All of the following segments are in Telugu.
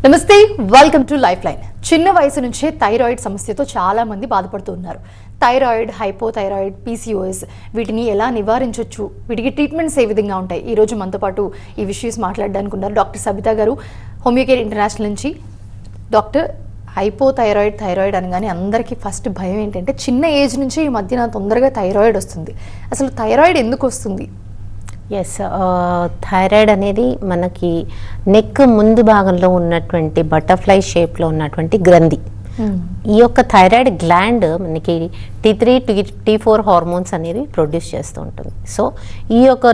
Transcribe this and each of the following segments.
నమస్తే, వెల్కమ్ టు లైఫ్ లైన్. చిన్న వయసు నుంచే థైరాయిడ్ సమస్యతో చాలా మంది బాధపడుతున్నారు. థైరాయిడ్, హైపోథైరాయిడ్, పీసీఓఎస్ వీటిని ఎలా నివారించవచ్చు, వీటికి ట్రీట్మెంట్స్ ఏ విధంగా ఉంటాయి? ఈ రోజు మనతో పాటు ఈ విషయస్ మాట్లాడడానికి ఉన్నారు డాక్టర్ సబితా గారు, హోమియోకేర్ ఇంటర్నేషనల్ నుంచి. డాక్టర్, హైపోథైరాయిడ్, థైరాయిడ్ అనగానే అందరికీ ఫస్ట్ భయం ఏంటంటే చిన్న ఏజ్ నుంచి ఈ మధ్యన తొందరగా థైరాయిడ్ వస్తుంది. అసలు థైరాయిడ్ ఎందుకు వస్తుంది? ఎస్, థైరాయిడ్ అనేది మనకి నెక్ ముందు భాగంలో ఉన్నటువంటి బటర్ఫ్లై షేప్లో ఉన్నటువంటి గ్రంథి. ఈ యొక్క థైరాయిడ్ గ్లాండ్ మనకి T3, T4 హార్మోన్స్ అనేది ప్రొడ్యూస్ చేస్తూ ఉంటుంది. సో ఈ యొక్క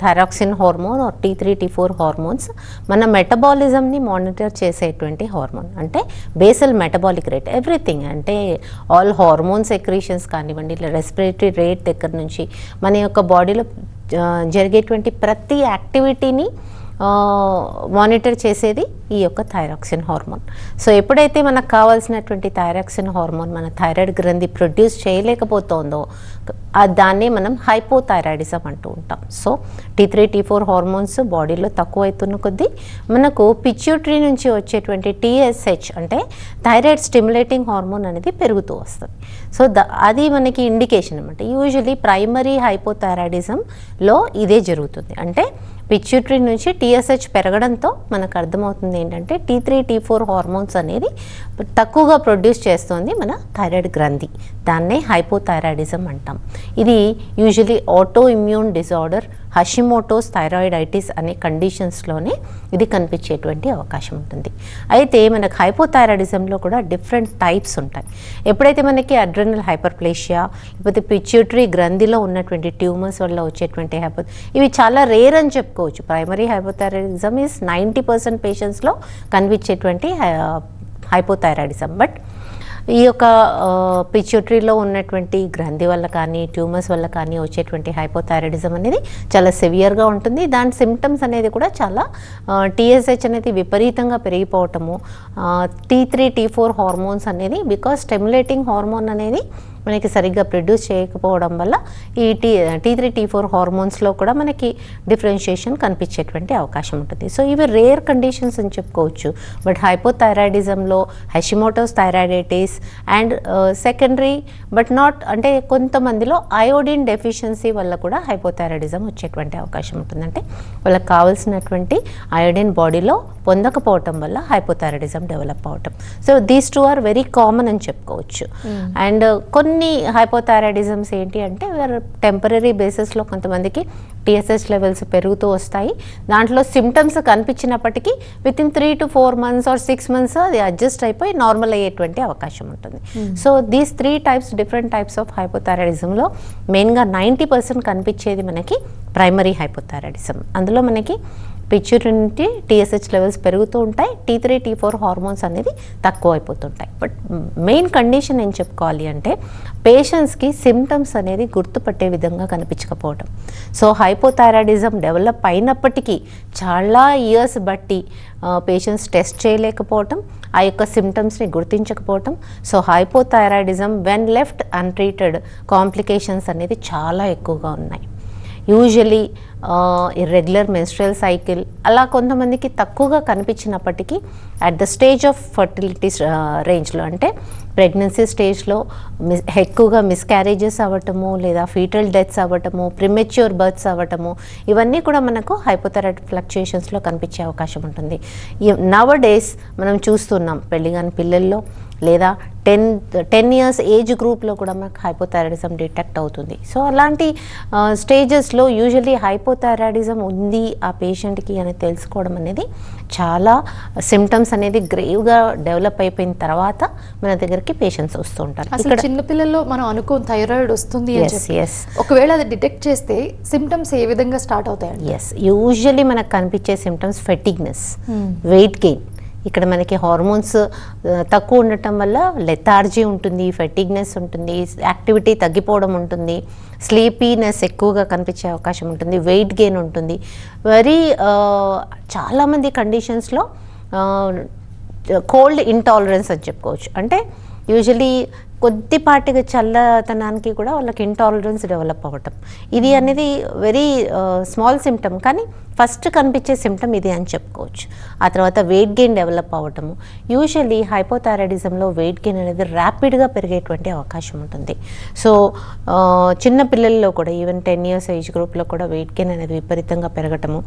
thyroxine hormone T3, T4 hormones మన మెటబాలిజంని మానిటర్ చేసేటువంటి హార్మోన్. అంటే బేసల్ మెటబాలిక్ రేట్, ఎవ్రీథింగ్, అంటే ఆల్ హార్మోన్స్ ఎక్రీషన్స్ కానివ్వండి, ఇలా రెస్పిరేటరీ రేట్ దగ్గర నుంచి మన యొక్క బాడీలో జరిగేటువంటి ప్రతి యాక్టివిటీని మానిటర్ చేసేది ఈ యొక్క థైరాక్సిన్ హార్మోన్. సో ఎప్పుడైతే మనకు కావాల్సినటువంటి థైరాక్సిన్ హార్మోన్ మన థైరాయిడ్ గ్రంథి ప్రొడ్యూస్ చేయలేకపోతుందో దాన్ని మనం హైపోథైరాయిడిజం అంటూ ఉంటాం. సో T3, T4 హార్మోన్స్ బాడీలో తక్కువ అవుతున్న కొద్దీ మనకు పిట్యూటరీ నుంచి వచ్చేటువంటి TSH అంటే థైరాయిడ్ స్టిమ్యులేటింగ్ హార్మోన్ అనేది పెరుగుతూ వస్తుంది. సో అది మనకి ఇండికేషన్ అనమాట. యూజువలీ ప్రైమరీ హైపోథైరాయిడిజంలో ఇదే జరుగుతుంది. అంటే పిట్యూటరీ నుంచి TSH పెరగడంతో మనకు అర్థమవుతుంది ఏంటంటే T3, T4 హార్మోన్స్ అనేది తక్కువగా ప్రొడ్యూస్ చేస్తుంది మన థైరాయిడ్ గ్రంథి. దాన్నే హైపోథైరాయిడిజం అంటాం. ఇది usually auto immune disorder, Hashimoto's thyroiditis అనే కండిషన్స్లోనే ఇది కనిపించేటువంటి అవకాశం ఉంటుంది. అయితే మనకు హైపోథైరాయిడిజంలో కూడా డిఫరెంట్ టైప్స్ ఉంటాయి. ఎప్పుడైతే మనకి అడ్రెనల్ హైపర్ప్లేషియా, లేకపోతే పిట్యూటరీ గ్రంథిలో ఉన్నటువంటి ట్యూమర్స్ వల్ల వచ్చేటువంటి ఇవి చాలా రేర్ అని చెప్పుకోవచ్చు. ప్రైమరీ హైపోథైరాయిడిజం ఈజ్ 90% పేషెంట్స్లో కనిపించేటువంటి హైపోథైరాయిడిజం. బట్ ఈ యొక్క పిట్యూటరీలో ఉన్నటువంటి గ్రంథి వల్ల కానీ, ట్యూమర్స్ వల్ల కానీ వచ్చేటువంటి హైపోథైరాయిడిజం అనేది చాలా సివియర్గా ఉంటుంది. దాని సిమ్టమ్స్ అనేది కూడా చాలా TSH అనేది విపరీతంగా పెరిగిపోవటము, T3, T4 హార్మోన్స్ అనేది బికాస్ స్టిమ్యులేటింగ్ హార్మోన్ అనేది మనకి సరిగ్గా ప్రొడ్యూస్ చేయకపోవడం వల్ల ఈ T3, T4 హార్మోన్స్లో కూడా మనకి డిఫరెన్షియేషన్ కనిపించేటువంటి అవకాశం ఉంటుంది. సో ఇవి రేర్ కండిషన్స్ అని చెప్పుకోవచ్చు. బట్ హైపోథైరాయిడిజంలో Hashimoto's thyroiditis and secondary but not, అంటే కొంతమందిలో అయోడిన్ డెఫిషియన్సీ వల్ల కూడా హైపోథైరాయిడిజం వచ్చేటువంటి అవకాశం ఉంటుంది. అంటే వాళ్ళకి కావాల్సినటువంటి అయోడిన్ బాడీలో పొందకపోవటం వల్ల హైపోథైరాయిడిజం డెవలప్ అవటం. So these two are very common అని చెప్పుకోవచ్చు. అండ్ కొన్ని హైపోథైరాయిడిజమ్స్ ఏంటి అంటే టెంపరీ బేసిస్లో కొంతమందికి TSH లెవెల్స్ పెరుగుతూ వస్తాయి. దాంట్లో సిమ్టమ్స్ కనిపించినప్పటికీ within 3 to 4 months or 6 months అది అడ్జస్ట్ అయిపోయి నార్మల్ అయ్యేటువంటి అవకాశం ఉంటుంది. So these 3 types, different types of హైపోథైరాయిడిజంలో మెయిన్గా 90% కనిపించేది మనకి ప్రైమరీ హైపోథైరాయిడిజం. అందులో మనకి పిట్యూటరీ నుండి TSH లెవెల్స్ పెరుగుతూ ఉంటాయి, T3, T4 హార్మోన్స్ అనేది తక్కువ అయిపోతుంటాయి. బట్ మెయిన్ కండిషన్ ఏం చెప్పుకోవాలి అంటే పేషెంట్స్కి సిమ్టమ్స్ అనేది గుర్తుపట్టే విధంగా కనిపించకపోవడం. సో హైపోథైరాయిడిజం డెవలప్ అయినప్పటికీ చాలా ఇయర్స్ బట్టి పేషెంట్స్ టెస్ట్ చేయలేకపోవటం, ఆ యొక్క సిమ్టమ్స్ని గుర్తించకపోవటం. So hypothyroidism when left untreated complications అనేది చాలా ఎక్కువగా ఉన్నాయి. యూజువలీ ఇర్రెగ్యులర్ మెన్స్ట్రువల్ సైకిల్ అలా కొంతమందికి తక్కువగా కనిపించినప్పటికీ at the stage of fertility రేంజ్లో, అంటే ప్రెగ్నెన్సీ స్టేజ్లో ఎక్కువగా మిస్క్యారేజెస్ అవ్వటము, లేదా ఫీటల్ డెత్స్ అవ్వటము, ప్రిమెచ్యూర్ బర్త్స్ అవ్వటము, ఇవన్నీ కూడా మనకు హైపోథైరాయిడ్ ఫ్లక్చుయేషన్స్లో కనిపించే అవకాశం ఉంటుంది. నవ్ డేస్ మనం చూస్తున్నాం పెళ్ళిగాని పిల్లల్లో లేదా 10 years ఏజ్ గ్రూప్లో కూడా మనకు హైపోథైరాయిడిజం డిటెక్ట్ అవుతుంది. సో అలాంటి స్టేజెస్లో యూజువల్లీ హైపోథైరాయిడిజం ఉంది ఆ పేషెంట్కి అని తెలుసుకోవడం అనేది చాలా సిమ్టమ్స్ అనేది గ్రేవ్గా డెవలప్ అయిపోయిన తర్వాత మన దగ్గరికి పేషెంట్స్ వస్తూ ఉంటారు. అసలు చిన్నపిల్లల్లో మనం అనుకోని థైరాయిడ్ వస్తుంది అని చెప్పి ఒకవేళ అది డిటెక్ట్ చేస్తే సిమ్టమ్స్ ఏ విధంగా స్టార్ట్ అవుతాయి? ఎస్, యూజువల్లీ మనకు కనిపించే సిమ్టమ్స్ ఫెటిగ్నెస్, వెయిట్ గెయిన్. ఇక్కడ మనకి హార్మోన్స్ తక్కువ ఉండటం వల్ల లెథార్జీ ఉంటుంది, ఫెటిగ్నెస్ ఉంటుంది, యాక్టివిటీ తగ్గిపోవడం ఉంటుంది, స్లీపీనెస్ ఎక్కువగా కనిపించే అవకాశం ఉంటుంది, వెయిట్ గెయిన్ ఉంటుంది. చాలామంది కండిషన్స్లో కోల్డ్ ఇంటాలరెన్స్ అని చెప్పుకోవచ్చు. అంటే యూజువలీ కొద్దిపాటిగా చల్లతనానికి కూడా వాళ్ళకి ఇంటాలరెన్స్ డెవలప్ అవ్వటం, ఇది అనేది వెరీ స్మాల్ సిమ్టమ్, కానీ ఫస్ట్ కనిపించే సిమ్టమ్ ఇది అని చెప్పుకోవచ్చు. ఆ తర్వాత వెయిట్ గెయిన్ డెవలప్ అవ్వటము. యూజువల్లీ హైపోథైరాయిడిజంలో వెయిట్ గెయిన్ అనేది ర్యాపిడ్గా పెరిగేటువంటి అవకాశం ఉంటుంది. సో చిన్న పిల్లల్లో కూడా ఈవెన్ 10 years ఏజ్ గ్రూప్లో కూడా వెయిట్ గెయిన్ అనేది విపరీతంగా పెరగటము.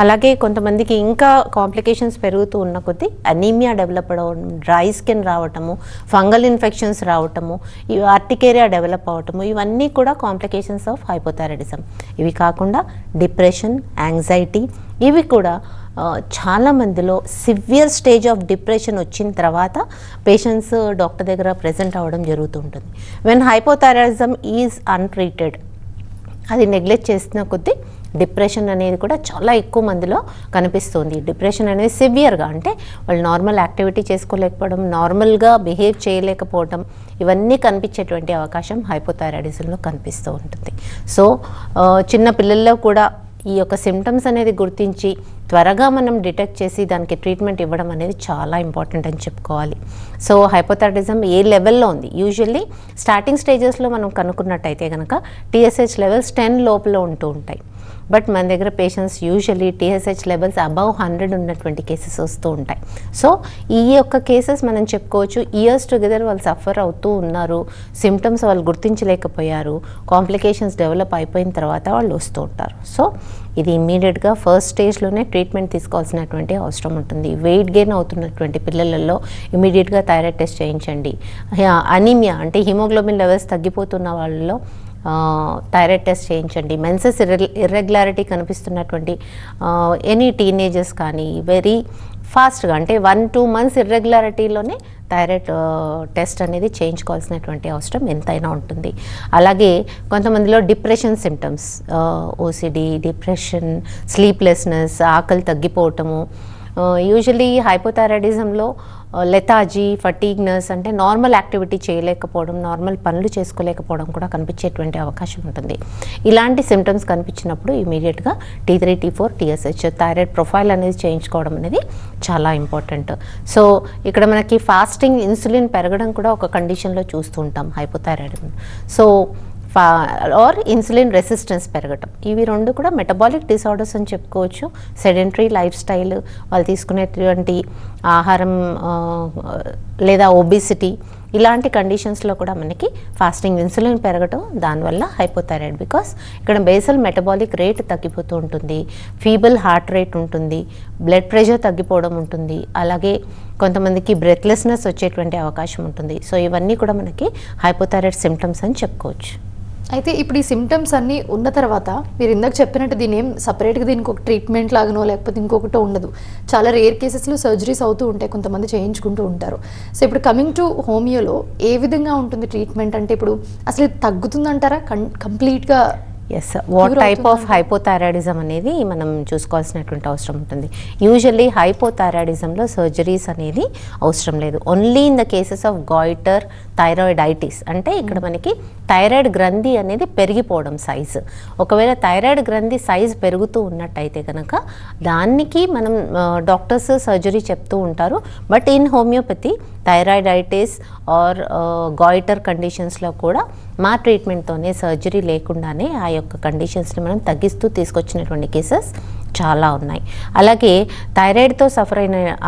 అలాగే కొంతమందికి ఇంకా కాంప్లికేషన్స్ పెరుగుతూ ఉన్న కొద్దీ అనీమియా డెవలప్ అవ్వడం, డ్రై స్కిన్ రావటము, ఫంగల్ ఇన్ఫెక్షన్స్ రావటము, ఇవి ఆర్టికేరియా డెవలప్ అవ్వటము, ఇవన్నీ కూడా కాంప్లికేషన్స్ ఆఫ్ హైపోథైరాయిడిజం. ఇవి కాకుండా డిప్రెషన్, యాంగ్జైటీ, ఇవి కూడా చాలా మందిలో సివియర్ స్టేజ్ ఆఫ్ డిప్రెషన్ వచ్చిన తర్వాత పేషెంట్స్ డాక్టర్ దగ్గర ప్రెజెంట్ అవ్వడం జరుగుతూ ఉంటుంది. వెన్ హైపోథైరాయిడిజం ఈజ్ అన్ట్రీటెడ్, అది నెగ్లెక్ట్ చేసిన కొద్దీ డిప్రెషన్ అనేది కూడా చాలా ఎక్కువ మందిలో కనిపిస్తుంది. డిప్రెషన్ అనేది సివియర్గా, అంటే వాళ్ళు నార్మల్ యాక్టివిటీ చేసుకోలేకపోవడం, నార్మల్గా బిహేవ్ చేయలేకపోవడం, ఇవన్నీ కనిపించేటువంటి అవకాశం హైపోథైరాయిడిజంలో కనిపిస్తూ ఉంటుంది. సో చిన్న పిల్లల్లో కూడా ఈ యొక్క సిమ్టమ్స్ అనేది గుర్తించి త్వరగా మనం డిటెక్ట్ చేసి దానికి ట్రీట్మెంట్ ఇవ్వడం అనేది చాలా ఇంపార్టెంట్ అని చెప్పుకోవాలి. సో హైపోథైరాయిడిజం ఏ లెవెల్లో ఉంది, యూజువల్లీ స్టార్టింగ్ స్టేజెస్లో మనం కనుక్కున్నట్టయితే కనుక TSH లెవెల్స్ 10 లోపల ఉంటూ ఉంటాయి. బట్ మన దగ్గర patients usually TSH levels above 100 ఉన్నటువంటి కేసెస్ వస్తూ ఉంటాయి. సో ఈ యొక్క కేసెస్ మనం చెప్పుకోవచ్చు ఇయర్స్ టుగెదర్ వాళ్ళు సఫర్ అవుతూ ఉన్నారు, సిమ్టమ్స్ వాళ్ళు గుర్తించలేకపోయారు, కాంప్లికేషన్స్ డెవలప్ అయిపోయిన తర్వాత వాళ్ళు వస్తూ ఉంటారు. సో ఇది ఇమ్మీడియట్గా ఫస్ట్ స్టేజ్లోనే ట్రీట్మెంట్ తీసుకోవాల్సినటువంటి అవసరం ఉంటుంది. వెయిట్ గెయిన్ అవుతున్నటువంటి పిల్లలలో ఇమ్మీడియట్గా థైరాయిడ్ టెస్ట్ చేయించండి. అనీమియా అంటే హిమోగ్లోబిన్ లెవెల్స్ తగ్గిపోతున్న వాళ్ళలో థైరాయిడ్ టెస్ట్ చేయించండి. మెన్సెస్ ఇర్రెగ్యులారిటీ కనిపిస్తున్నటువంటి ఎనీ టీనేజర్స్ కానీ వెరీ ఫాస్ట్గా అంటే 1-2 months ఇర్రెగ్యులారిటీలోనే థైరాయిడ్ టెస్ట్ అనేది చేయించుకోవాల్సినటువంటి అవసరం ఎంతైనా ఉంటుంది. అలాగే కొంతమందిలో depression symptoms, OCD, depression, sleeplessness, ఆకలి తగ్గిపోవటము, యూజువల్లీ హైపోథైరాయిడిజంలో లెథాజీ, ఫటీగ్నెస్ అంటే నార్మల్ యాక్టివిటీ చేయలేకపోవడం, నార్మల్ పనులు చేసుకోలేకపోవడం కూడా కనిపించేటువంటి అవకాశం ఉంటుంది. ఇలాంటి సిమ్టమ్స్ కనిపించినప్పుడు ఇమీడియట్గా T3, T4, TSH thyroid profile అనేది చేయించుకోవడం అనేది చాలా ఇంపార్టెంట్. సో ఇక్కడ మనకి ఫాస్టింగ్ ఇన్సులిన్ పెరగడం కూడా ఒక కండిషన్లో చూస్తూ ఉంటాం hypothyroid. So or insulin resistance పెరగటం, ఇవి రెండు కూడా మెటబాలిక్ డిసార్డర్స్ అని చెప్పుకోవచ్చు. సెడెంటరీ లైఫ్ స్టైల్, వాళ్ళు తీసుకునేటువంటి ఆహారం లేదా ఒబిసిటీ, ఇలాంటి కండిషన్స్లో కూడా మనకి ఫాస్టింగ్ ఇన్సులిన్ పెరగటం, దానివల్ల హైపోథైరాయిడ్. బికాస్ ఇక్కడ బేసల్ మెటబాలిక్ రేట్ తగ్గిపోతూ ఉంటుంది, ఫీబుల్ హార్ట్ రేట్ ఉంటుంది, బ్లడ్ ప్రెషర్ తగ్గిపోవడం ఉంటుంది, అలాగే కొంతమందికి బ్రెత్లెస్నెస్ వచ్చేటువంటి అవకాశం ఉంటుంది. సో ఇవన్నీ కూడా మనకి హైపోథైరాయిడ్ సిమ్టమ్స్ అని చెప్పుకోవచ్చు. అయితే ఇప్పుడు ఈ సిమ్టమ్స్ అన్నీ ఉన్న తర్వాత మీరు ఇందాక చెప్పినట్టు దీని ఏం సపరేట్గా దీనికి ఒక ట్రీట్మెంట్ లాగానో లేకపోతే ఇంకొకటో ఉండదు. చాలా రేర్ కేసెస్లో సర్జరీస్ అవుతూ ఉంటాయి, కొంతమంది చేయించుకుంటూ ఉంటారు. సో ఇప్పుడు కమింగ్ టు హోమియోలో ఏ విధంగా ఉంటుంది ట్రీట్మెంట్? అంటే ఇప్పుడు అసలు తగ్గుతుందంటారా కంప్లీట్గా? Yes, what type of hypothyroidism అనేది మనం చూసుకోవాల్సినటువంటి అవసరం ఉంటుంది. యూజువల్లీ హైపోథైరాయిడిజంలో సర్జరీస్ అనేది అవసరం లేదు. Only in the cases of goitre, thyroiditis అంటే ఇక్కడ మనకి థైరాయిడ్ గ్రంథి అనేది పెరిగిపోవడం సైజు. ఒకవేళ థైరాయిడ్ గ్రంథి సైజ్ పెరుగుతూ ఉన్నట్టయితే కనుక దానికి మనం డాక్టర్స్ సర్జరీ చెప్తూ ఉంటారు. But in homeopathy thyroiditis or goitre కండిషన్స్లో కూడా మా ట్రీట్మెంట్తోనే సర్జరీ లేకుండానే ఆ యొక్క కండిషన్స్ని మనం తగ్గిస్తూ తీసుకొచ్చినటువంటి కేసెస్ చాలా ఉన్నాయి. అలాగే థైరాయిడ్తో సఫర్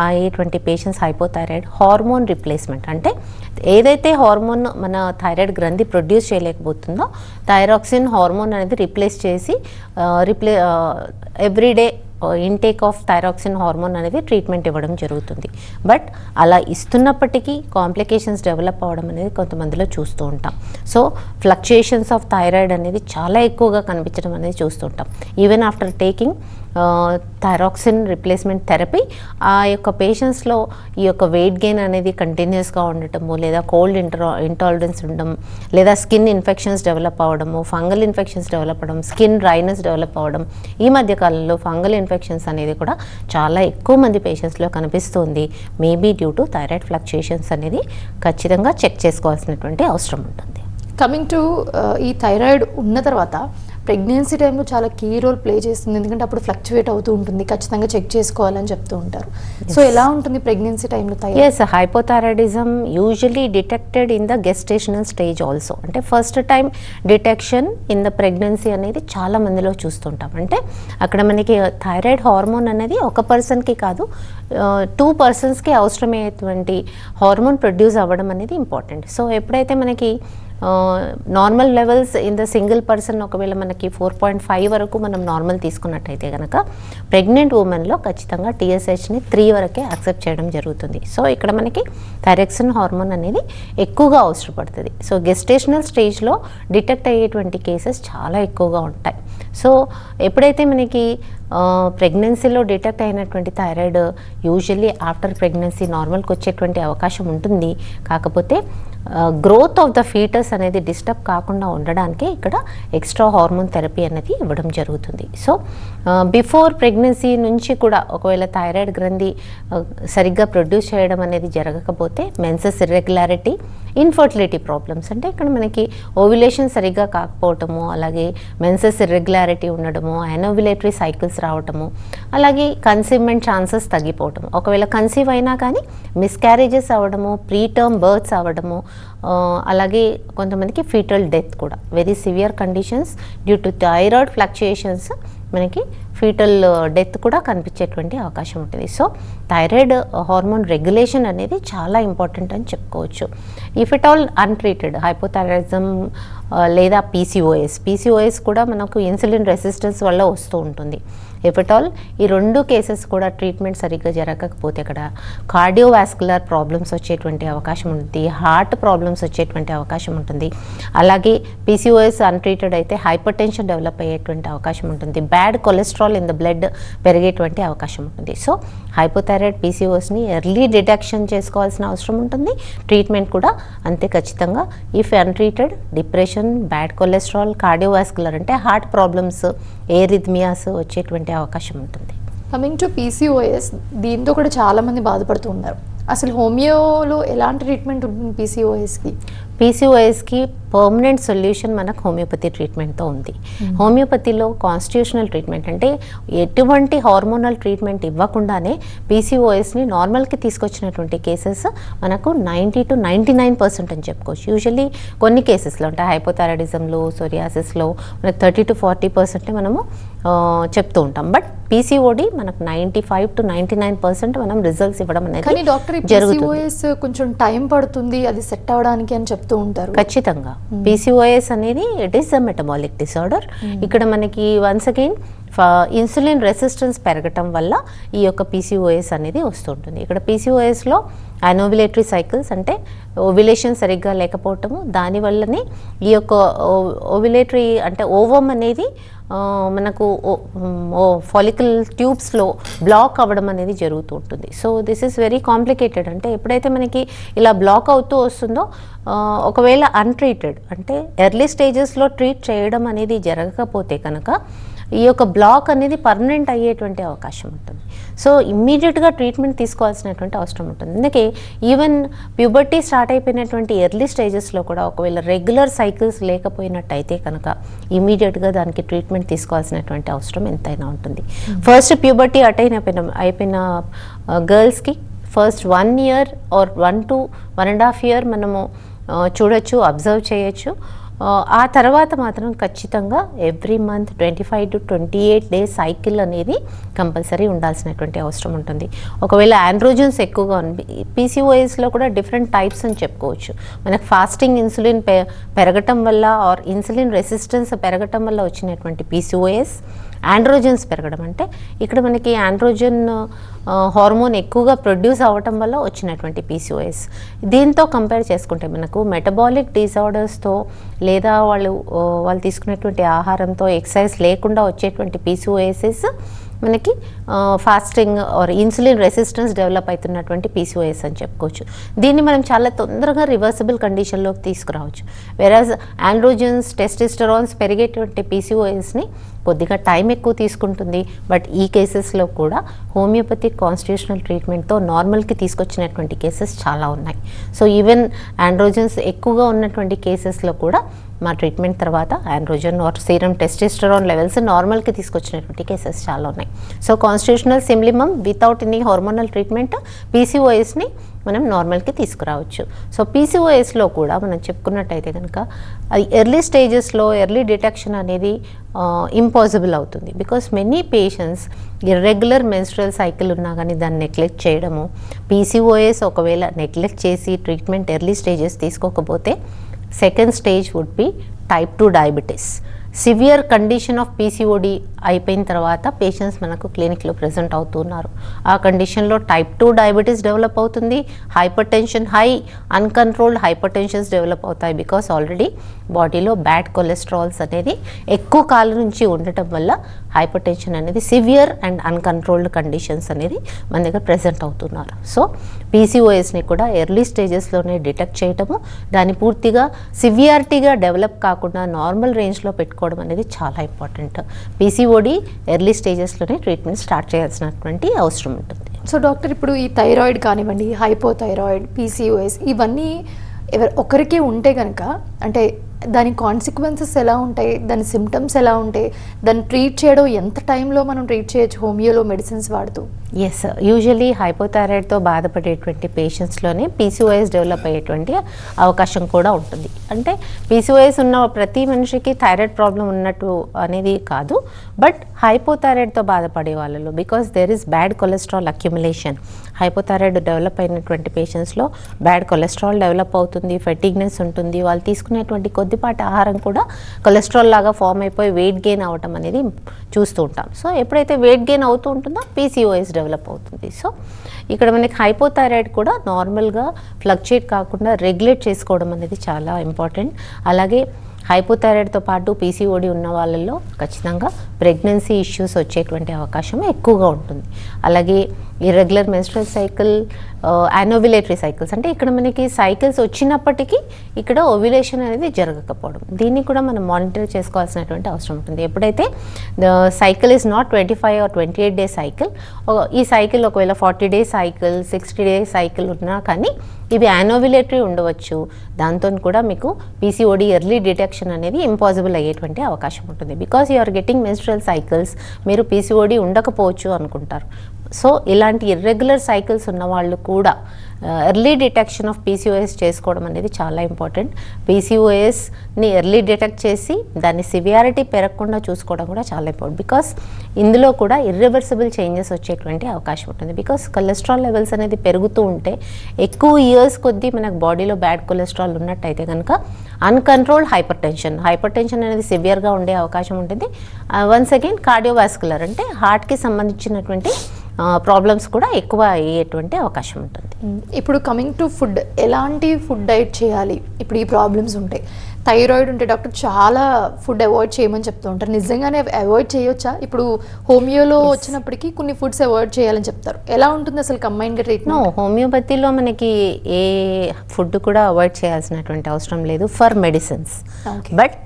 అయ్యేటువంటి పేషెంట్స్ హైపోథైరాయిడ్ హార్మోన్ రిప్లేస్మెంట్ అంటే ఏదైతే హార్మోన్ మన థైరాయిడ్ గ్రంథి ప్రొడ్యూస్ చేయలేకపోతుందో థైరాక్సిన్ హార్మోన్ అనేది రిప్లేస్ చేసి everyday intake of thyroxine hormone అనేది ట్రీట్మెంట్ ఇవ్వడం జరుగుతుంది. బట్ అలా ఇస్తున్నప్పటికీ కాంప్లికేషన్స్ డెవలప్ అవ్వడం అనేది కొంతమందిలో చూస్తూ ఉంటాం. సో ఫ్లక్చుయేషన్స్ ఆఫ్ థైరాయిడ్ అనేది చాలా ఎక్కువగా కనిపించడం అనేది చూస్తూ ఉంటాం. Even after taking thyroxine replacement therapy ఆ యొక్క పేషెంట్స్లో ఈ యొక్క వెయిట్ గెయిన్ అనేది కంటిన్యూస్గా ఉండటము, లేదా కోల్డ్ ఇంటాలరెన్స్ ఉండడం, లేదా స్కిన్ ఇన్ఫెక్షన్స్ డెవలప్ అవ్వడము, ఫంగల్ ఇన్ఫెక్షన్స్ డెవలప్ అవ్వడం, స్కిన్ డ్రైనెస్ డెవలప్ అవ్వడం, ఈ మధ్య కాలంలో ఫంగల్ ఇన్ఫెక్షన్స్ అనేది కూడా చాలా ఎక్కువ మంది పేషెంట్స్లో కనిపిస్తుంది. Maybe due to thyroid fluctuations అనేది ఖచ్చితంగా చెక్ చేసుకోవాల్సినటువంటి అవసరం ఉంటుంది. కమింగ్ టు ఈ థైరాయిడ్ ఉన్న తర్వాత ప్రెగ్నెన్సీ టైంలో చాలా కీ రోల్ ప్లే చేస్తుంది, ఎందుకంటే అప్పుడు ఫ్లక్చువేట్ అవుతూ ఉంటుంది, ఖచ్చితంగా చెక్ చేసుకోవాలని చెప్తూ ఉంటారు. సో ఎలా ఉంటుంది ప్రెగ్నెన్సీ టైంలో thyroid? Yes, hypothyroidism usually detected in the gestational stage also. అంటే first time detection in the pregnancy అనేది చాలా మందిలో చూస్తుంటాం. అంటే అక్కడ మనకి థైరాయిడ్ హార్మోన్ అనేది ఒక పర్సన్కి కాదు, 2 పర్సన్స్కి అవసరమయ్యేటువంటి హార్మోన్ ప్రొడ్యూస్ అవ్వడం అనేది ఇంపార్టెంట్. సో ఎప్పుడైతే మనకి normal levels in the single person ఒకవేళ మనకి 4.5 వరకు మనం నార్మల్ తీసుకున్నట్టయితే కనుక ప్రెగ్నెంట్ ఉమెన్లో ఖచ్చితంగా TSHని 3 వరకే యాక్సెప్ట్ చేయడం జరుగుతుంది. సో ఇక్కడ మనకి థైరాక్సిన్ హార్మోన్ అనేది ఎక్కువగా అవసరపడుతుంది. సో గెస్టేషనల్ స్టేజ్లో డిటెక్ట్ అయ్యేటువంటి కేసెస్ చాలా ఎక్కువగా ఉంటాయి. సో ఎప్పుడైతే మనకి ప్రెగ్నెన్సీలో డిటెక్ట్ అయినటువంటి థైరాయిడ్ యూజువల్లీ ఆఫ్టర్ ప్రెగ్నెన్సీ నార్మల్కి వచ్చేటువంటి అవకాశం ఉంటుంది. కాకపోతే గ్రోత్ ఆఫ్ ద ఫీటస్ అనేది డిస్టర్బ్ కాకుండా ఉండడానికి ఇక్కడ ఎక్స్ట్రా హార్మోన్ థెరపీ అనేది ఇవ్వడం జరుగుతుంది. సో బిఫోర్ ప్రెగ్నెన్సీ నుంచి కూడా ఒకవేళ థైరాయిడ్ గ్రంథి సరిగ్గా ప్రొడ్యూస్ చేయడం అనేది జరగకపోతే మెన్సెస్ ఇర్రెగ్యులారిటీ, ఇన్ఫర్టిలిటీ ప్రాబ్లమ్స్, అంటే ఇక్కడ మనకి ఓవ్యులేషన్ సరిగ్గా కాకపోవటము, అలాగే మెన్సెస్ ఇర్రెగ్యులారిటీ ఉండడము, అనోవ్యులేటరీ సైకిల్స్ రావటము, అలాగే కన్సీవ్మెంట్ ఛాన్సెస్ తగ్గిపోవటము, ఒకవేళ కన్సీవ్ అయినా కానీ మిస్క్యారేజెస్ అవ్వడము, ప్రీటర్మ్ బర్త్స్ అవ్వడము, అలాగే కొంతమందికి ఫీటల్ డెత్ కూడా, very severe conditions due to thyroid fluctuations మనకి ఫీటల్ డెత్ కూడా కనిపించేటువంటి అవకాశం ఉంటుంది. సో థైరాయిడ్ హార్మోన్ రెగ్యులేషన్ అనేది చాలా ఇంపార్టెంట్ అని చెప్పుకోవచ్చు. If it all untreated hypothyroidism లేదా పీసీఓఎస్ కూడా మనకు ఇన్సులిన్ రెసిస్టెన్స్ వల్ల వస్తూ ఉంటుంది. ఇఫ్ ఇట్ ఆల్ ఈ 2 కేసెస్ కూడా ట్రీట్మెంట్ సరిగ్గా జరగకపోతే అక్కడ కార్డియోవాస్కులర్ ప్రాబ్లమ్స్ వచ్చేటువంటి అవకాశం ఉంటుంది, హార్ట్ ప్రాబ్లమ్స్ వచ్చేటువంటి అవకాశం ఉంటుంది. అలాగే పీసీఓఎస్ అన్ట్రీటెడ్ అయితే హైపర్ టెన్షన్ డెవలప్ అయ్యేటువంటి అవకాశం ఉంటుంది, bad cholesterol in the blood పెరిగేటువంటి అవకాశం ఉంటుంది. సో హైపోథైరాయిడ్ పీసీఓఎస్ని ఎర్లీ డిటెక్షన్ చేసుకోవాల్సిన అవసరం ఉంటుంది. ట్రీట్మెంట్ కూడా అంతే ఖచ్చితంగా. If untreated depression, bad cholesterol, cardiovascular అంటే హార్ట్ ప్రాబ్లమ్స్, ఏరిథ్మియాస్ వచ్చేటువంటి అవకాశం ఉంటుంది. కమింగ్ టు PCOS, దీంతో కూడా చాలా మంది బాధపడుతూ ఉన్నారు. అసలు హోమియోలో ఎలాంటి ట్రీట్మెంట్ ఉంటుంది పీసీఓఎస్కి పర్మనెంట్ సొల్యూషన్ మనకు హోమియోపతి ట్రీట్మెంట్తో ఉంది. హోమియోపతిలో కాన్స్టిట్యూషనల్ ట్రీట్మెంట్ అంటే ఎటువంటి హార్మోనల్ ట్రీట్మెంట్ ఇవ్వకుండానే పీసీఓఎస్ని నార్మల్కి తీసుకొచ్చినటువంటి కేసెస్ మనకు 90 to 99% అని చెప్పుకోవచ్చు. యూజువల్లీ కొన్ని కేసెస్లో అంటే హైపోథైరాయిడిజంలో, సోరియాసిస్లో మనకు 30 to 40% మనము చెప్తూ ఉంటాం. బట్ పీసీఓడి మనకు 95 to 99% మనం రిజల్ట్స్ ఇవ్వడం అనేది జరుగుతుంది. కొంచెం టైం పడుతుంది అది సెట్ అవ్వడానికి అని చెప్తూ ఉంటారు. ఖచ్చితంగా పీసీఓఎస్ అనేది it is a metabolic disorder. ఇక్కడ మనకి వన్స్ అగైన్ ఇన్సులిన్ రెసిస్టెన్స్ పెరగటం వల్ల ఈ యొక్క పీసీఓఎస్ అనేది వస్తుంటుంది. ఇక్కడ పీసీఓఎస్లో అనోవ్యులేటరీ సైకిల్స్ అంటే ఓవ్యులేషన్ సరిగ్గా లేకపోవటము, దానివల్లనే ఈ యొక్క ఓవ్యులేటరీ అంటే ఓవమ్ అనేది మనకు ఫాలికల్ ట్యూబ్స్లో బ్లాక్ అవ్వడం అనేది జరుగుతూ ఉంటుంది. So this is very complicated. అంటే ఎప్పుడైతే మనకి ఇలా బ్లాక్ అవుతూ వస్తుందో ఒకవేళ అన్ట్రీటెడ్ అంటే ఎర్లీ స్టేజెస్లో ట్రీట్ చేయడం అనేది జరగకపోతే కనుక ఈ యొక్క బ్లాక్ అనేది పర్మనెంట్ అయ్యేటువంటి అవకాశం ఉంటుంది. సో ఇమ్మీడియట్గా ట్రీట్మెంట్ తీసుకోవాల్సినటువంటి అవసరం ఉంటుంది. అందుకే ఈవెన్ ప్యూబర్టీ స్టార్ట్ అయిపోయినటువంటి ఎర్లీ స్టేజెస్లో కూడా ఒకవేళ రెగ్యులర్ సైకిల్స్ లేకపోయినట్టయితే కనుక ఇమ్మీడియట్గా దానికి ట్రీట్మెంట్ తీసుకోవాల్సినటువంటి అవసరం ఎంతైనా ఉంటుంది. ఫస్ట్ ప్యూబర్టీ అయిపోయిన గర్ల్స్కి first 1 year are 1 to 1.5 year మనము చూడొచ్చు, అబ్జర్వ్ చేయొచ్చు. ఆ తర్వాత మాత్రం ఖచ్చితంగా every month 25 to 28 days cycle అనేది కంపల్సరీ ఉండాల్సినటువంటి అవసరం ఉంటుంది. ఒకవేళ ఆండ్రోజన్స్ ఎక్కువగా ఉంది, పీసీఓఎస్లో కూడా డిఫరెంట్ టైప్స్ అని చెప్పుకోవచ్చు. మనకు ఫాస్టింగ్ ఇన్సులిన్ పెరగటం వల్ల ఆర్ ఇన్సులిన్ రెసిస్టెన్స్ పెరగటం వల్ల వచ్చినటువంటి పీసీఓఎస్, ఆండ్రోజన్స్ పెరగడం అంటే ఇక్కడ మనకి ఆండ్రోజన్ హార్మోన్ ఎక్కువగా ప్రొడ్యూస్ అవ్వటం వల్ల వచ్చినటువంటి పీసీఓఎస్. దీంతో కంపేర్ చేసుకుంటే మనకు మెటబాలిక్ డిజార్డర్స్తో లేదా వాళ్ళు తీసుకునేటువంటి ఆహారంతో ఎక్సర్సైజ్ లేకుండా వచ్చేటువంటి పీసీఓఎస్ మనకి fasting are insulin resistance develop అవుతున్నటువంటి పీసీఓఎస్ అని చెప్పుకోవచ్చు. దీన్ని మనం చాలా తొందరగా రివర్సిబుల్ కండిషన్లోకి తీసుకురావచ్చు. వెరాజ్ ఆండ్రోజన్స్, టెస్టోస్టెరాన్స్ పెరిగేటువంటి పీసీఓఎస్ని కొద్దిగా టైం ఎక్కువ తీసుకుంటుంది. బట్ ఈ కేసెస్లో కూడా హోమియోపతిక్ కాన్స్టిట్యూషనల్ ట్రీట్మెంట్తో నార్మల్కి తీసుకొచ్చినటువంటి కేసెస్ చాలా ఉన్నాయి. సో ఈవెన్ ఆండ్రోజన్స్ ఎక్కువగా ఉన్నటువంటి కేసెస్లో కూడా మా ట్రీట్మెంట్ తర్వాత androgen or serum testosterone levels నార్మల్కి తీసుకొచ్చినటువంటి కేసెస్ చాలా ఉన్నాయి. So constitutional simillimum without any hormonal treatment పీసీఓఎస్ని మనం నార్మల్కి తీసుకురావచ్చు. సో పీసీఓఎస్లో కూడా మనం చెప్పుకున్నట్టయితే కనుక అది ఎర్లీ స్టేజెస్లో ఎర్లీ డిటెక్షన్ అనేది ఇంపాసిబుల్ అవుతుంది. Because many patients irregular menstrual cycle ఉన్నా కానీ దాన్ని నెగ్లెక్ట్ చేయడము, పీసీఓఎస్ ఒకవేళ నెగ్లెక్ట్ చేసి ట్రీట్మెంట్ ఎర్లీ స్టేజెస్ తీసుకోకపోతే second stage would be type 2 diabetes. Severe condition of PCOD అయిపోయిన తర్వాత పేషెంట్స్ మనకు క్లినిక్లో ప్రెజెంట్ అవుతున్నారు. ఆ కండిషన్లో టైప్ 2 డయాబెటీస్ డెవలప్ అవుతుంది, hypertension, uncontrolled hypertensions develop అవుతాయి. బికాస్ ఆల్రెడీ బాడీలో బ్యాడ్ కొలెస్ట్రాల్స్ అనేది ఎక్కువ కాలం నుంచి ఉండటం వల్ల హైపర్ టెన్షన్ అనేది సివియర్ అండ్ అన్కంట్రోల్డ్ కండిషన్స్ అనేది మన దగ్గర ప్రెజెంట్ అవుతున్నారు. సో పీసీఓఎస్ని కూడా ఎర్లీ స్టేజెస్లోనే డిటెక్ట్ చేయటము, దాన్ని పూర్తిగా సివియారిటీగా డెవలప్ కాకుండా నార్మల్ రేంజ్లో పెట్టుకోవడం అనేది చాలా ఇంపార్టెంట్. పీసీఓడి ఎర్లీ స్టేజెస్లోనే ట్రీట్మెంట్ స్టార్ట్ చేయాల్సినటువంటి అవసరం ఉంటుంది. సో డాక్టర్, ఇప్పుడు ఈ థైరాయిడ్ కానివ్వండి, హైపోథైరాయిడ్, పీసీఓఎస్ ఇవన్నీ ఒకరికే ఉంటే కనుక అంటే దాని కాన్సిక్వెన్సెస్ ఎలా ఉంటాయి, దాని సిమ్టమ్స్ ఎలా ఉంటాయి, దాన్ని ట్రీట్ చేయడం ఎంత టైంలో మనం ట్రీట్ చేయొచ్చు హోమియోలో మెడిసిన్స్ వాడుతూ? ఎస్, యూజువలీ హైపోథైరాయిడ్తో బాధపడేటువంటి పేషెంట్స్లోనే పీసీఓఎస్ డెవలప్ అయ్యేటువంటి అవకాశం కూడా ఉంటుంది. అంటే పీసీఓఎస్ ఉన్న ప్రతి మనిషికి థైరాయిడ్ ప్రాబ్లం ఉన్నట్టు అనేది కాదు, బట్ హైపోథైరాయిడ్తో బాధపడే వాళ్ళలో because there is bad cholesterol accumulation. Hypothyroid develop అయినటువంటి పేషెంట్స్లో బ్యాడ్ కొలెస్ట్రాల్ డెవలప్ అవుతుంది, ఫెటిగ్నెస్ ఉంటుంది, వాళ్ళు తీసుకునేటువంటి కొద్దిపాటి ఆహారం కూడా కొలెస్ట్రాల్ లాగా ఫామ్ అయిపోయి వెయిట్ గెయిన్ అవ్వటం అనేది చూస్తూ ఉంటాం. సో ఎప్పుడైతే వెయిట్ గెయిన్ అవుతూ ఉంటుందో పీసీఓఎస్ డెవలప్ అవుతుంది. సో ఇక్కడ మనకి హైపోథైరాయిడ్ కూడా నార్మల్గా ఫ్లక్చుయేట్ కాకుండా రెగ్యులేట్ చేసుకోవడం అనేది చాలా ఇంపార్టెంట్. అలాగే హైపోథైరాయిడ్తో పాటు పీసీఓడి ఉన్న వాళ్ళల్లో ఖచ్చితంగా ప్రెగ్నెన్సీ ఇష్యూస్ వచ్చేటువంటి అవకాశం ఎక్కువగా ఉంటుంది. అలాగే ఇర్రెగ్యులర్ మెన్స్ట్రువల్ సైకిల్, యానోవ్యులేటరీ సైకిల్స్, అంటే ఇక్కడ మనకి సైకిల్స్ వచ్చినప్పటికీ ఇక్కడ ఓవ్యులేషన్ అనేది జరగకపోవడం, దీన్ని కూడా మనం మానిటర్ చేసుకోవాల్సినటువంటి అవసరం ఉంటుంది. ఎప్పుడైతే cycle is not 25 or 28 days cycle, ఈ సైకిల్ ఒకవేళ 40 days సైకిల్, 60 days సైకిల్ ఉన్నా కానీ ఇవి యానోవ్యులేటరీ ఉండవచ్చు. దాంతో కూడా మీకు పీసీఓడి ఎర్లీ డిటెక్షన్ అనేది ఇంపాసిబుల్ అయ్యేటువంటి అవకాశం ఉంటుంది. Because you are getting menstrual cycles, మీరు పీసీఓడి ఉండకపోవచ్చు అనుకుంటారు. సో ఇలాంటి ఇర్రెగ్యులర్ సైకిల్స్ ఉన్న వాళ్ళు కూడా ఎర్లీ డిటెక్షన్ ఆఫ్ పీసీఓఎస్ చేసుకోవడం అనేది చాలా ఇంపార్టెంట్. పీసీఓఎస్ని ఎర్లీ డిటెక్ట్ చేసి దాన్ని సివియారిటీ పెరగకుండా చూసుకోవడం కూడా చాలా ఇంపార్టెంట్. బికాస్ ఇందులో కూడా ఇర్రివర్సిబుల్ చేంజెస్ వచ్చేటువంటి అవకాశం ఉంటుంది. బికాస్ కొలెస్ట్రాల్ లెవెల్స్ అనేది పెరుగుతూ ఉంటే ఎక్కువ ఇయర్స్ కొద్దీ మనకు బాడీలో బ్యాడ్ కొలెస్ట్రాల్ ఉన్నట్టయితే కనుక అన్కంట్రోల్డ్ హైపర్ టెన్షన్ అనేది సివియర్గా ఉండే అవకాశం ఉంటుంది. వన్స్ అగైన్ కార్డియోవాస్కులర్ అంటే హార్ట్కి సంబంధించినటువంటి ప్రాబ్లమ్స్ కూడా ఎక్కువ అయ్యేటువంటి అవకాశం ఉంటుంది. ఇప్పుడు కమింగ్ టు ఫుడ్, ఎలాంటి ఫుడ్ డైట్ చేయాలి? ఇప్పుడు ఈ ప్రాబ్లమ్స్ ఉంటాయి, థైరాయిడ్ ఉంటే డాక్టర్ చాలా ఫుడ్ అవాయిడ్ చేయమని చెప్తూ ఉంటారు. నిజంగానే అవాయిడ్ చేయొచ్చా? ఇప్పుడు హోమియోలో వచ్చినప్పటికీ కొన్ని ఫుడ్స్ అవాయిడ్ చేయాలని చెప్తారు. ఎలా ఉంటుంది అసలు కంబైన్గా ట్రీట్మెంట్? హోమియోపతిలో మనకి ఏ ఫుడ్ కూడా అవాయిడ్ చేయాల్సినటువంటి అవసరం లేదు ఫర్ మెడిసిన్స్. బట్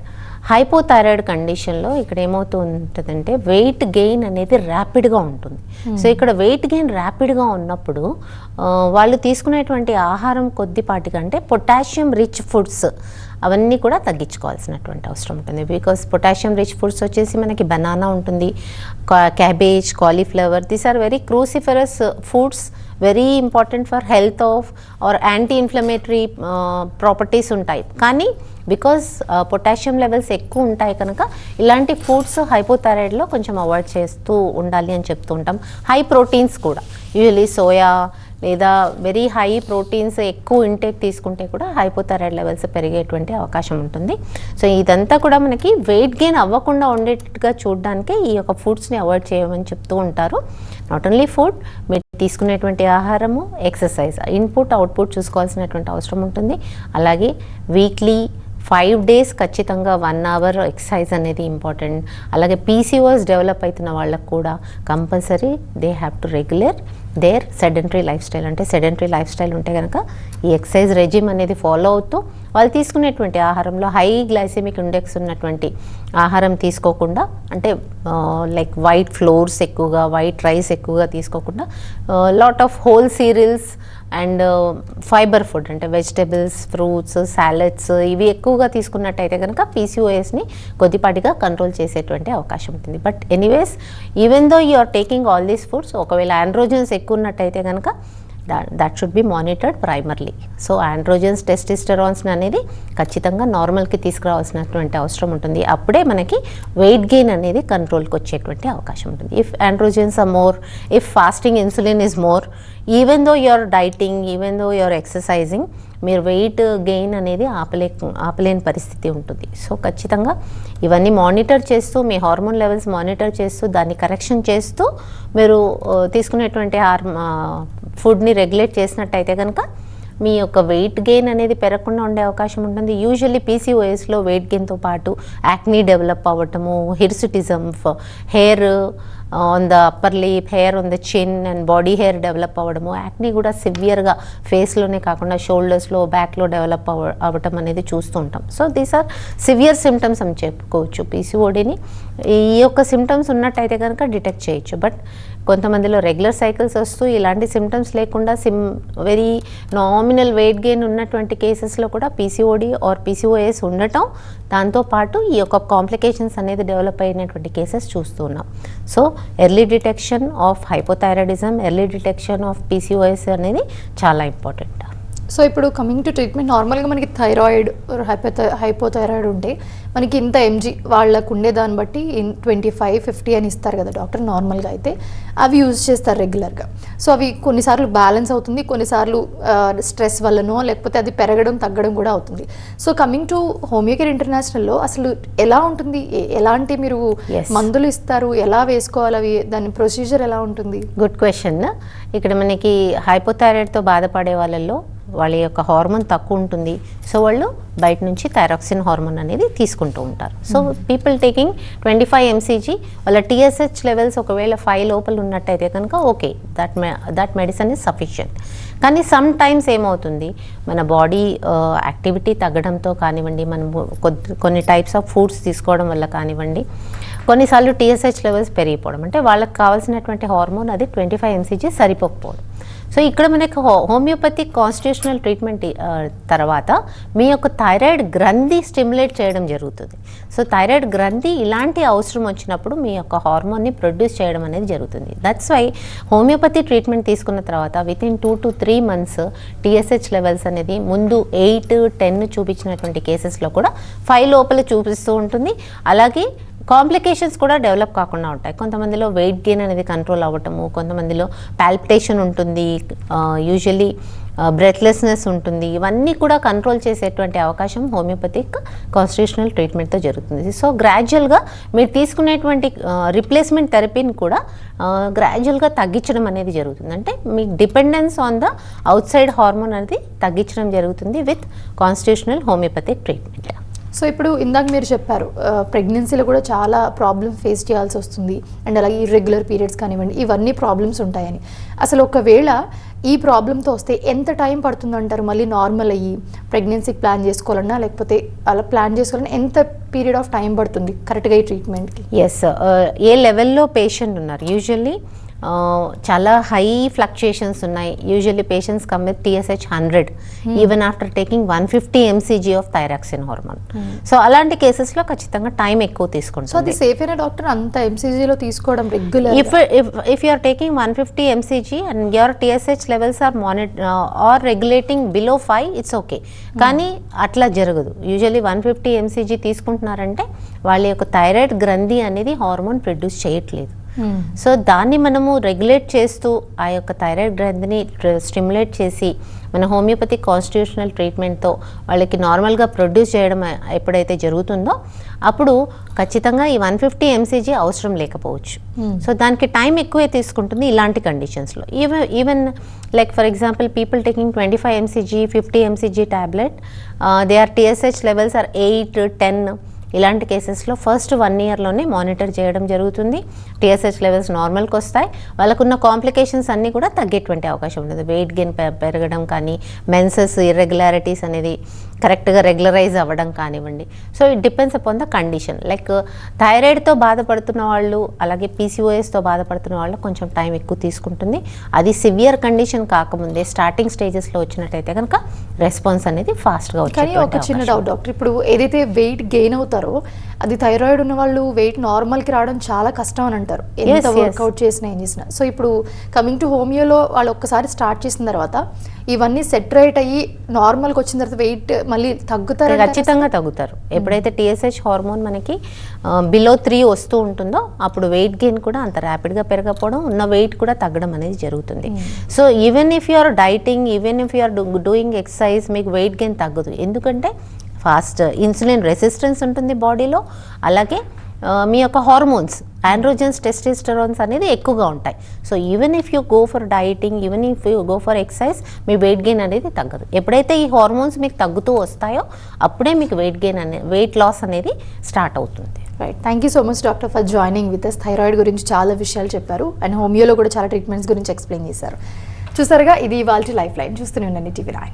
హైపోథైరాయిడ్ కండిషన్లో ఇక్కడ ఏమవుతూ ఉంటుందంటే వెయిట్ గెయిన్ అనేది ర్యాపిడ్గా ఉంటుంది. సో ఇక్కడ వెయిట్ గెయిన్ ర్యాపిడ్గా ఉన్నప్పుడు వాళ్ళు తీసుకునేటువంటి ఆహారం కొద్దిపాటిగా అంటే పొటాషియం రిచ్ ఫుడ్స్ అవన్నీ కూడా తగ్గించుకోవాల్సినటువంటి అవసరం ఉంటుంది. బికాస్ పొటాషియం రిచ్ ఫుడ్స్ వచ్చేసి మనకి బనానా ఉంటుంది, cabbage, cauliflower, these are very cruciferous foods, very important for health of our anti inflammatory properties ఉంటాయి. కానీ బికాస్ పొటాషియం లెవెల్స్ ఎక్కువ ఉంటాయి కనుక ఇలాంటి ఫుడ్స్ హైపోథైరాయిడ్లో కొంచెం అవాయిడ్ చేస్తూ ఉండాలి అని చెప్తూ ఉంటాం. హై ప్రోటీన్స్ కూడా యూజువలీ సోయా లేదా వెరీ హై ప్రోటీన్స్ ఎక్కువ ఇంటేక్ తీసుకుంటే కూడా హైపోథైరాయిడ్ లెవెల్స్ పెరిగేటువంటి అవకాశం ఉంటుంది. సో ఇదంతా కూడా మనకి వెయిట్ గెయిన్ అవ్వకుండా ఉండేట్టుగా చూడడానికి ఈ యొక్క ఫుడ్స్ని అవాయిడ్ చేయమని చెప్తూ ఉంటారు. నాట్ ఓన్లీ ఫుడ్, మీరు తీసుకునేటువంటి ఆహారము, ఎక్సర్సైజ్, ఇన్పుట్ అవుట్పుట్ చూసుకోవాల్సినటువంటి అవసరం ఉంటుంది. అలాగే వీక్లీ 5 days ఖచ్చితంగా 1 hour ఎక్సర్సైజ్ అనేది ఇంపార్టెంట్. అలాగే పీసీఓఎస్ డెవలప్ అవుతున్న వాళ్ళకు కూడా compulsory they have to regular their sedentary lifestyle. అంటే సెడెంటరీ లైఫ్ స్టైల్ ఉంటే కనుక ఈ ఎక్సర్సైజ్ రెజిమ్ అనేది ఫాలో అవుతూ వాళ్ళు తీసుకునేటువంటి ఆహారంలో హై గ్లైసెమిక్ ఇండెక్స్ ఉన్నటువంటి ఆహారం తీసుకోకుండా, అంటే లైక్ వైట్ ఫ్లోర్స్ ఎక్కువగా, వైట్ రైస్ ఎక్కువగా తీసుకోకుండా lot of whole serials and fibre food అంటే వెజిటబుల్స్, ఫ్రూట్స్, సాలెడ్స్ ఇవి ఎక్కువగా తీసుకున్నట్టయితే కనుక పీసీఓఎస్ని కొద్దిపాటిగా కంట్రోల్ చేసేటువంటి అవకాశం ఉంటుంది. But anyways, even though you are taking all these foods, ఒకవేళ ఆండ్రోజన్స్ ఎక్కువ ఉన్నట్టయితే కనుక that should be monitored primarily. So androgens, testosterones అనేది ఖచ్చితంగా నార్మల్కి తీసుకురావాల్సినటువంటి అవసరం ఉంటుంది. అప్పుడే మనకి వెయిట్ గెయిన్ అనేది కంట్రోల్కి వచ్చేటువంటి అవకాశం ఉంటుంది. If androgens are more, if fasting insulin is more, even though you're dieting, even though you're exercising, మీరు వెయిట్ గెయిన్ అనేది ఆపలేని పరిస్థితి ఉంటుంది. సో ఖచ్చితంగా ఇవన్నీ మానిటర్ చేస్తూ, మీ హార్మోన్ లెవెల్స్ మానిటర్ చేస్తూ, దాన్ని కరెక్షన్ చేస్తూ మీరు తీసుకునేటువంటి ఫుడ్ని రెగ్యులేట్ చేసినట్టయితే కనుక మీ యొక్క వెయిట్ గెయిన్ అనేది పెరగకుండా ఉండే అవకాశం ఉంటుంది. యూజువల్లీ పీసీఓఎస్లో వెయిట్ గెయిన్తో పాటు యాక్నీ డెవలప్ అవ్వటము, hirsutism, hair on the upper lip, hair on the chin and body hair develop అవ్వడము, యాక్నీ కూడా సివియర్గా ఫేస్లోనే కాకుండా షోల్డర్స్లో, బ్యాక్లో డెవలప్ అవ్వటం అనేది చూస్తూ ఉంటాం. So these are severe symptoms అని చెప్పుకోవచ్చు పీసీఓడిని. ఈ యొక్క సిమ్టమ్స్ ఉన్నట్టయితే కనుక డిటెక్ట్ చేయొచ్చు. బట్ కొంతమందిలో రెగ్యులర్ సైకిల్స్ వస్తూ ఇలాంటి సిమ్టమ్స్ లేకుండా వెరీ నామినల్ వెయిట్ గెయిన్ ఉన్నటువంటి కేసెస్లో కూడా పీసీఓడి ఆర్ పీసీఓఎస్ ఉండటం, దాంతోపాటు ఈ యొక్క కాంప్లికేషన్స్ అనేది డెవలప్ అయినటువంటి కేసెస్ చూస్తూ ఉన్నాం. So early detection of hypothyroidism, early detection of PCOS అనేది చాలా ఇంపార్టెంట్. సో ఇప్పుడు కమింగ్ టు ట్రీట్మెంట్, నార్మల్గా మనకి థైరాయిడ్ హైపోథైరాయిడ్ ఉంటే మనకి ఇంత ఎంజీ వాళ్ళకు ఉండే దాన్ని బట్టి 25, 50 అని ఇస్తారు కదా డాక్టర్. నార్మల్గా అయితే అవి యూజ్ చేస్తారు రెగ్యులర్గా. సో అవి కొన్నిసార్లు బ్యాలెన్స్ అవుతుంది, కొన్నిసార్లు స్ట్రెస్ వల్లనో లేకపోతే అది పెరగడం తగ్గడం కూడా అవుతుంది. సో కమింగ్ టు హోమియోకేర్ ఇంటర్నేషనల్లో అసలు ఎలా ఉంటుంది, ఎలాంటి మీరు మందులు ఇస్తారు, ఎలా వేసుకోవాలి, అవి దాని ప్రొసీజర్ ఎలా ఉంటుంది? Good question. ఇక్కడ మనకి హైపోథైరాయిడ్తో బాధపడే వాళ్ళల్లో వాళ్ళ యొక్క హార్మోన్ తక్కువ ఉంటుంది. సో వాళ్ళు బయట నుంచి థైరాక్సిన్ హార్మోన్ అనేది తీసుకుంటూ ఉంటారు. సో పీపుల్ టేకింగ్ 25 mcg, వాళ్ళ టీఎస్హెచ్ లెవెల్స్ ఒకవేళ 5 లోపల ఉన్నట్టయితే కనుక okay, that medicine is sufficient. కానీ సమ్ టైమ్స్ ఏమవుతుంది, మన బాడీ యాక్టివిటీ తగ్గడంతో కానివ్వండి, మనం కొన్ని టైప్స్ ఆఫ్ ఫుడ్స్ తీసుకోవడం వల్ల కానివ్వండి, కొన్నిసార్లు టీఎస్హెచ్ లెవెల్స్ పెరిగిపోవడం, అంటే వాళ్ళకి కావాల్సినటువంటి హార్మోన్ అది 25 mcg సరిపోకపోవడం. సో ఇక్కడ మనకి హోమియోపతి కాన్స్టిట్యూషనల్ ట్రీట్మెంట్ తర్వాత మీ యొక్క థైరాయిడ్ గ్రంథి స్టిమ్యులేట్ చేయడం జరుగుతుంది. సో థైరాయిడ్ గ్రంథి ఇలాంటి అవసరం వచ్చినప్పుడు మీ యొక్క హార్మోన్ని ప్రొడ్యూస్ చేయడం అనేది జరుగుతుంది. దట్స్ వై హోమియోపతి ట్రీట్మెంట్ తీసుకున్న తర్వాత within 2 to 3 months TSH levels అనేది ముందు 8, 10 చూపించినటువంటి కేసెస్లో కూడా 5 లోపల చూపిస్తూ ఉంటుంది. అలాగే కాంప్లికేషన్స్ కూడా డెవలప్ కాకుండా ఉంటాయి. కొంతమందిలో వెయిట్ గెయిన్ అనేది కంట్రోల్ అవ్వటము, కొంతమందిలో పాల్పిటేషన్ ఉంటుంది, యూజువల్లీ బ్రెత్లెస్నెస్ ఉంటుంది. ఇవన్నీ కూడా కంట్రోల్ చేసేటువంటి అవకాశం హోమియోపతిక్ కాన్స్టిట్యూషనల్ ట్రీట్మెంట్తో జరుగుతుంది. సో గ్రాడ్యువల్గా మీరు తీసుకునేటువంటి రిప్లేస్మెంట్ థెరపీని కూడా గ్రాడ్యువల్గా తగ్గించడం అనేది జరుగుతుంది. అంటే మీ dependence on the outside hormone అనేది తగ్గించడం జరుగుతుంది with constitutional homeopathic treatment. So ఇప్పుడు ఇందాక మీరు చెప్పారు ప్రెగ్నెన్సీలో కూడా చాలా ప్రాబ్లమ్ ఫేస్ చేయాల్సి వస్తుంది, అండ్ అలాగే ఇర్రెగ్యులర్ పీరియడ్స్ కానివ్వండి, ఇవన్నీ ప్రాబ్లమ్స్ ఉంటాయని. అసలు ఒకవేళ ఈ ప్రాబ్లంతో వస్తే ఎంత టైం పడుతుందంటారు మళ్ళీ నార్మల్ అయ్యి ప్రెగ్నెన్సీకి ప్లాన్ చేసుకోవాలన్నా, లేకపోతే అలా ప్లాన్ చేసుకోవాలన్నా ఎంత పీరియడ్ ఆఫ్ టైం పడుతుంది కరెక్ట్గా ఈ ట్రీట్మెంట్కి? ఎస్, ఏ లెవెల్లో పేషెంట్ ఉన్నారు, యూజువల్లీ చాలా హై ఫ్లక్చుయేషన్స్ ఉన్నాయి. Usually patients come with TSH 100 even after taking 150 mcg of thyroxine hormone. So అలాంటి కేసెస్లో ఖచ్చితంగా టైం ఎక్కువ తీసుకుంటుంది. సో అది సేఫ్ అయినా డాక్టర్ అంత ఎంసీజీలో తీసుకోవడం regular? If you are taking 150 mcg and your TSH levels are regulating below 5, it's okay. కానీ అట్లా జరగదు. యూజువల్లీ 150 mcg తీసుకుంటున్నారంటే వాళ్ళ యొక్క థైరాయిడ్ గ్రంథి అనేది హార్మోన్ ప్రొడ్యూస్ చేయట్లేదు. సో దాన్ని మనము రెగ్యులేట్ చేస్తూ ఆ యొక్క థైరాయిడ్ గ్రంథిని స్టిమ్యులేట్ చేసి మన హోమియోపతి కాన్స్టిట్యూషనల్ ట్రీట్మెంట్తో వాళ్ళకి నార్మల్గా ప్రొడ్యూస్ చేయడం ఎప్పుడైతే జరుగుతుందో అప్పుడు ఖచ్చితంగా ఈ 150 mcg అవసరం లేకపోవచ్చు. సో దానికి టైం ఎక్కువే తీసుకుంటుంది ఇలాంటి కండిషన్స్లో. Even like for example people taking 25 mcg, 50 mcg tablet, they are TSH levels are 8, 10. ఇలాంటి కేసెస్లో ఫస్ట్ 1 ఇయర్లోనే మానిటర్ చేయడం జరుగుతుంది. టీఎస్హెచ్ లెవెల్స్ నార్మల్కి వస్తాయి. వాళ్ళకున్న కాంప్లికేషన్స్ అన్నీ కూడా తగ్గేటువంటి అవకాశం ఉంటుంది. వెయిట్ గెయిన్ పెరగడం కానీ, మెన్సెస్ ఇర్రెగ్యులారిటీస్ అనేది కరెక్ట్గా రెగ్యులరైజ్ అవ్వడం కానివ్వండి. So it depends upon the condition. Like థైరాయిడ్తో బాధపడుతున్న వాళ్ళు, అలాగే పీసీఓఎస్తో బాధపడుతున్న వాళ్ళు కొంచెం టైం ఎక్కువ తీసుకుంటుంది. అది సివియర్ కండిషన్ కాకముందే స్టార్టింగ్ స్టేజెస్లో వచ్చినట్టయితే కనుక రెస్పాన్స్ అనేది ఫాస్ట్గా కానీ ఒక చిన్న డౌట్ డాక్టర్, ఇప్పుడు ఏదైతే వెయిట్ గెయిన్ అవుతారో అది థైరాయిడ్ ఉన్న వాళ్ళు వెయిట్ నార్మల్కి రావడం చాలా కష్టం అని అంటారు, ఎంత వర్కౌట్ చేసినా ఏం చేసినా. సో ఇప్పుడు కమింగ్ టు హోమియోలో వాళ్ళు ఒక్కసారి స్టార్ట్ చేసిన తర్వాత ఇవన్నీ సెట్ రైట్ అయ్యి నార్మల్కి వచ్చిన తర్వాత వెయిట్ మళ్ళీ తగ్గుతారు? ఖచ్చితంగా తగ్గుతారు. ఎప్పుడైతే టీఎస్హెచ్ హార్మోన్ మనకి బిలో 3 వస్తూ ఉంటుందో అప్పుడు వెయిట్ గెయిన్ కూడా అంత ర్యాపిడ్గా పెరగకపోవడం, ఉన్న వెయిట్ కూడా తగ్గడం అనేది జరుగుతుంది. So even if you are dieting, even if you are doing exercise, మీకు వెయిట్ గెయిన్ తగ్గదు. ఎందుకంటే ఫాస్ట్ ఇన్సులిన్ రెసిస్టెన్స్ ఉంటుంది బాడీలో, అలాగే మీ యొక్క హార్మోన్స్ ఆండ్రోజన్స్, టెస్టోస్టెరాన్స్ అనేది ఎక్కువగా ఉంటాయి. So even if you go for dieting, even if you go for exercise, me wait gain అనేది తగ్గదు. ఎప్పుడైతే ఈ హార్మోన్స్ మీకు తగ్గుతూ వస్తాయో అప్పుడే మీకు వెయిట్ లాస్ అనేది స్టార్ట్ అవుతుంది. Right, thank you so much doctor for joining with us. Thyroid గురించి చాలా విషయాలు చెప్పారు అండ్ హోమియోలో కూడా చాలా ట్రీట్మెంట్స్ గురించి ఎక్స్ప్లెయిన్ చేశారు. చూసారుగా, ఇది ఇవాల్టి లైఫ్ లైన్. చూస్తూనే ఉండండి TV9.